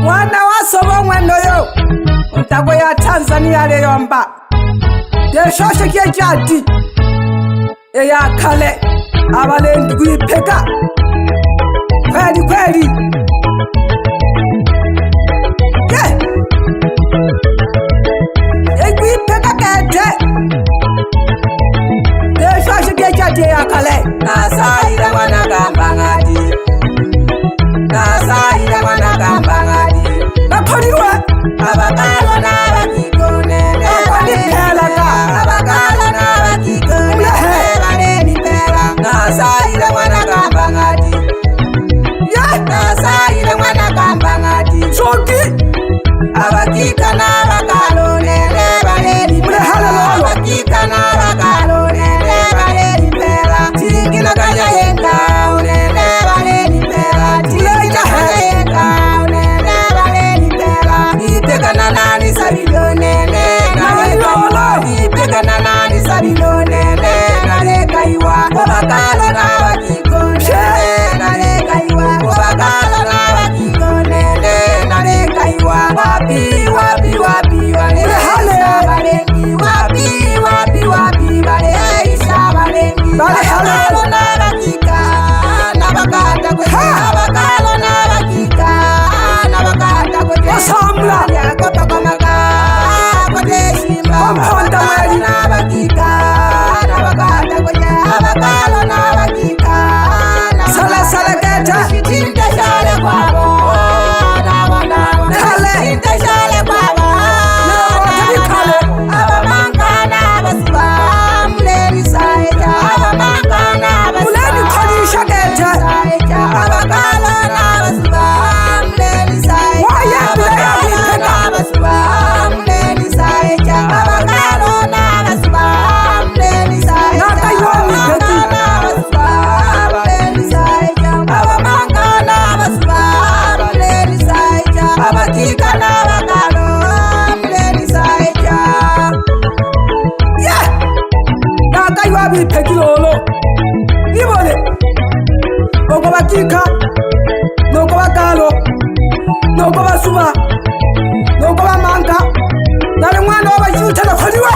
Mwana wasobo mwendo yo Mtago ya Tanzania leyomba Yeshoshe kie jadi Eya kale Abalengi gwipeka Kweli kweli Gwipeka kete Yeshoshe kie jadi eya kale Nasaira wana gambangadi Nasaira wana gambangadi Nakonirwe Abakalo n'abakigonene Nakonipelaga Abakalo n'abakigonene Baleni pela Nasaira wana gambangadi Nasaira wana gambangadi Soki Abakika n'abakalo nene baleni pela Abakika n'abakalo nene baleni pela Tingina kanya yenga unene baleni pela Tingina kanya yenga unene baleni pela Ipeka na nani sabilo nene Naleka iwa Ipeka na nani sabilo nene Naleka iwa Abakalo n'abakigonene Naleka iwa Abakalo n'abakigonene Naleka iwa Wapi wapi wapi Waleisha balengi Wapi wapi wapi Waleisha balengi Abakalo n'abakika Nabakata kwe Abakalo n'abakika Nabakata kwe Osambla Yakota komaka Kote shimba Komponda weli Nabakika Nabakata kwe Abakalo n'abakika Sala sala kete Shitinte shale kwabo Kale Shitinte shale kwabo Abamankana basiba Muleni saeja Abamankana basiba Muleni konisha kete Saeja Abakalo n'abasiba Muleni saeja Waye bila Abakalo n'abasiba Muleni saeja Abakalo n'abasiba Muleni saeja Naka yomi beti. Abakalo n'abasiba Muleni saeja Abamankana basiba Muleni saeja Abakika n'abakalo Muleni saeja Naka iwabi pekilolo Nibole Oko bakika Noko bakalo Noko basuba Noko bamanga Nale mwana wabajuta na koliwe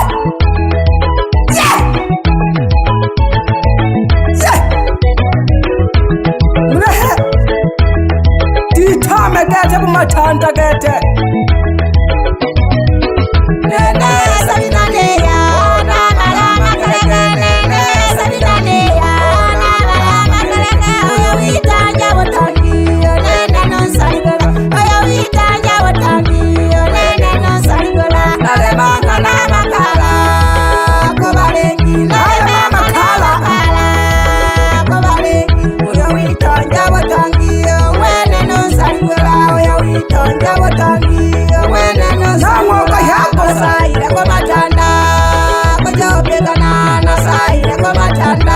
Mlehe Ditame gete bumatanda gete Nene sabinaneya Namalama kaleke Nene sabinaneya Namalama kaleke Oyo witanja watangi Nene non saligola Oyo witanja watangi Nene non saligola Nalemanga namakala Kobalengi Nalemanga kala Kobalengi Oyo witanja watangi Wene non saligola Oyo witanja watangi Wene non Namwoka yako Nasaira kwa matanda Kujopegana Nasaira kwa matanda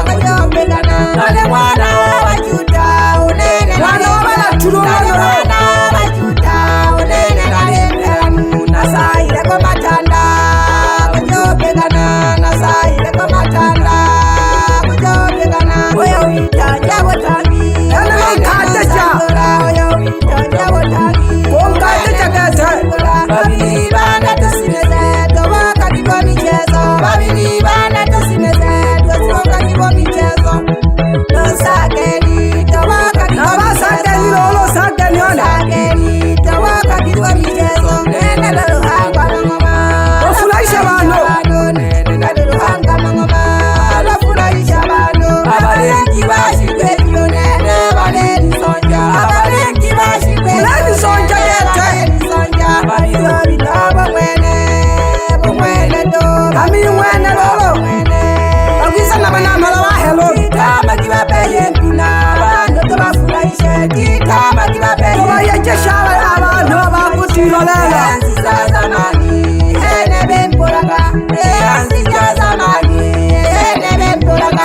Kujopegana Nale mwana wajuta Unene Mwana wabatulunga Nale mwana wajuta Unene nale mpelanu Nasaira kwa matanda Kujopegana Nasaira kwa matanda Kujopegana Oya wita jabo tangi Nale mkate cha. Oya wita jabo tangi Kongate cha gete Babili bana tusimeze Toboka kiko michezo Babili bana tusimeze Toboka kiko michezo Nosakeni Toboka kiko Nabasakeni lolo sakeni ona Nosakeni Toboka kiko michezo Nene laluhangwa na ngoma Wafurahisha bano. Nene laluhangwa na ngoma Wafurahisha bano Abalengi bashikwe Kyo nene baleni sonja Abalengi bashikwe Muleni sonja yete. Sonja Baliwa bitaba mwene Bumwene do Kami mwene lolo Bagwisa na banamala wa hello Titama kiba peye mpina Bando tobafurahishe Titama kiba peye Tubayejesha abantu abakutilo lelo Enzi za zamani Hene bempolaka Enzi za zamani Hene bempolaka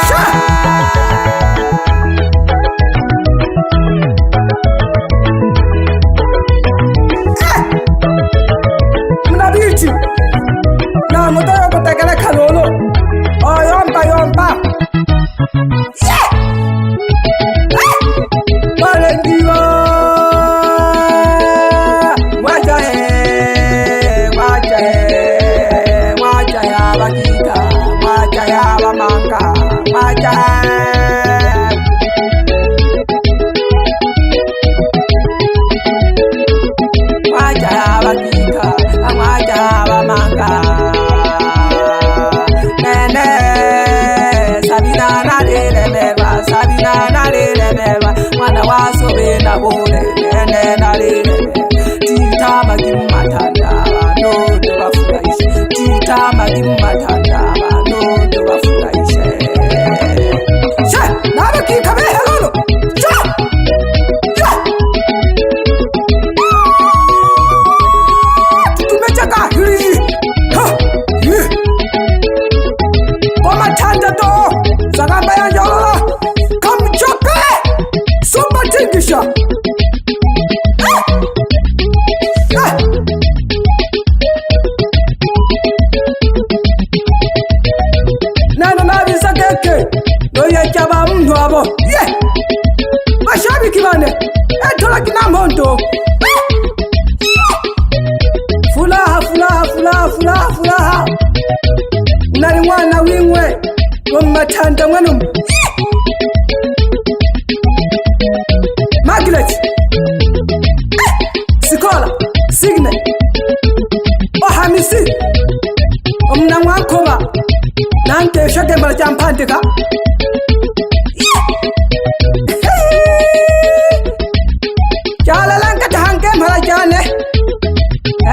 Mnabiti Na mutoyo kutegele kalolo Oyomba yomba Balengi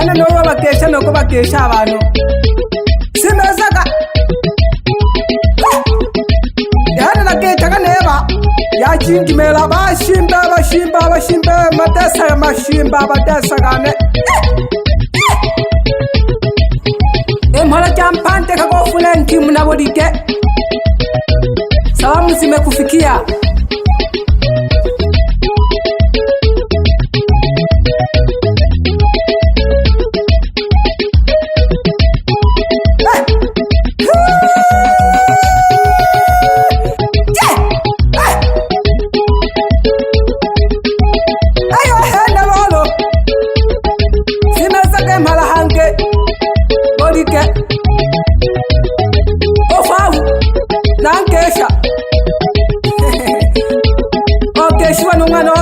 ene no bakesha no ko bakesha abantu simezaka yana naketaka neba yachindimela bashimba matesa mashimba batesa kane emhola champante kakofuna ntimu na bodike salamu zimekufikia.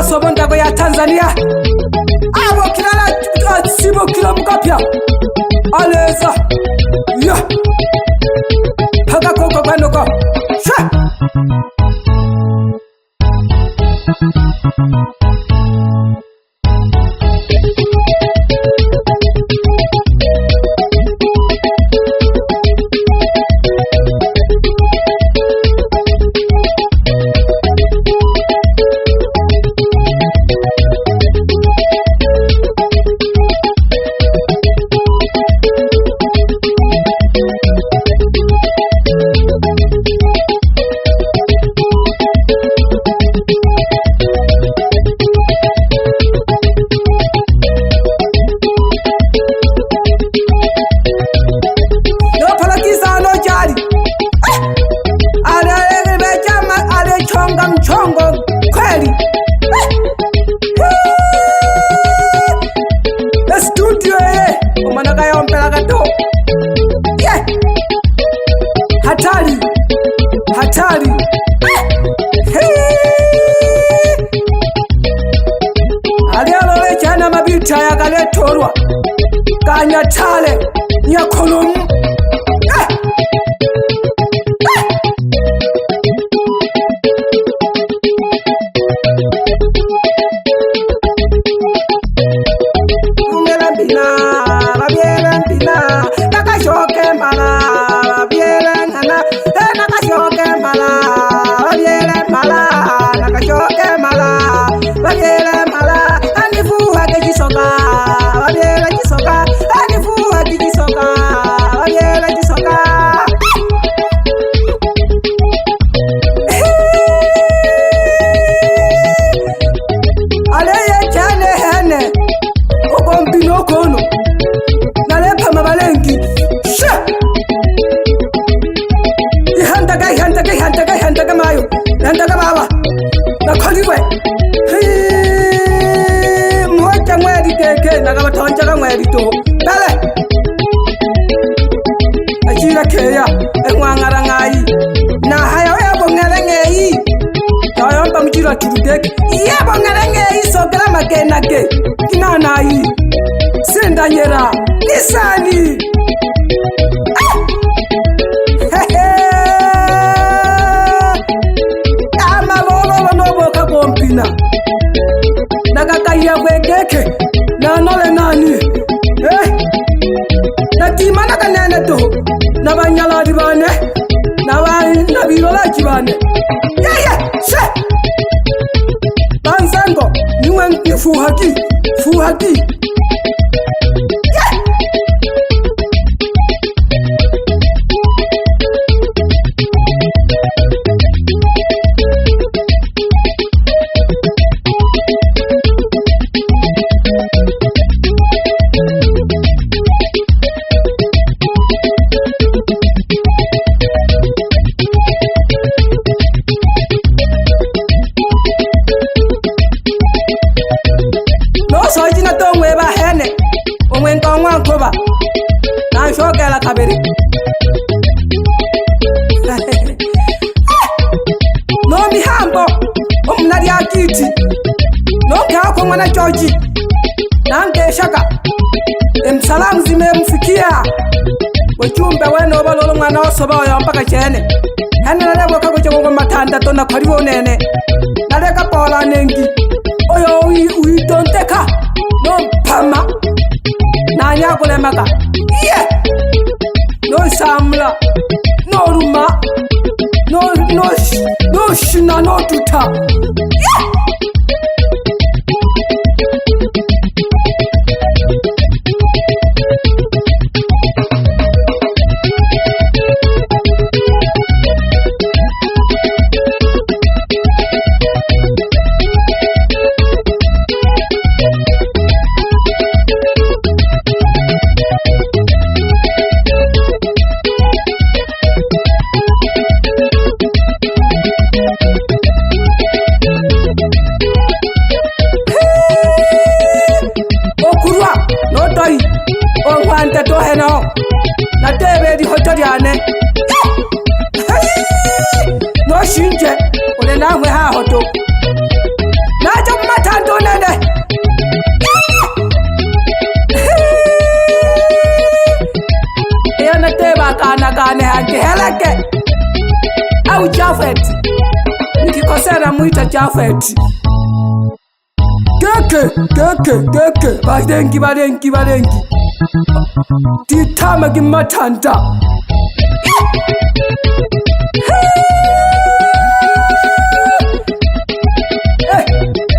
Sobonda ya Tanzania abo kilala sibo kila mkapya aleza ya paka koko kwanoko sha mchongo kweli. Na studio umanaka ya mpelaka to hatari hatari alialole chana mabita ya kaletorwa kanyatale nyakolomu kinanayi sendanyera nisani amalolo noboka bompina nakakaiya kwegeke nanole nani natimana kanene to nabanyaladi bane nabilolaji bane se banzango niwe fuhaki nanshokela kabiri no mihambo omnali akiti nongakho mwana George nangeshaka emsalamu zimemfikia wechumbe wena obalolo mwana osoba oyo mpaka chene hana nalebo kako chongo matanda tona khaliwo nene naleka pola nengi oyo uitonteka no pama na maka yeah no samla no ruma no shina no tuta yeah Ante to heno na tebe di hotori ane no shinje ole na hwe ha hoto na jo matando nene na teba kana hanje helake au Jafet nikikosera muita Jafet keke badengi Titama gimatanda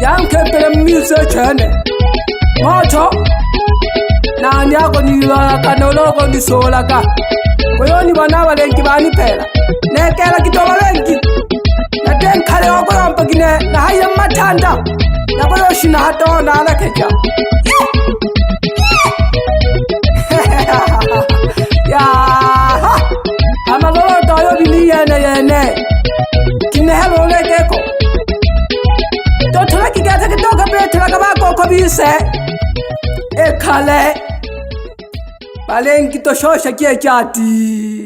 Yankepele mise chene Moto Nani yako nilala kanoloko nisola ka Koyoni wanawa lenki bani pela Nekela kitola lenki Na tenkale wako yampagine Na haya matanda Na koyoshi na hato na alakeja Ya amalolo doyo bini yene kine hello lekeko to tola kigata kitoka betela kabako kobise ekale balengi to shosha kie chati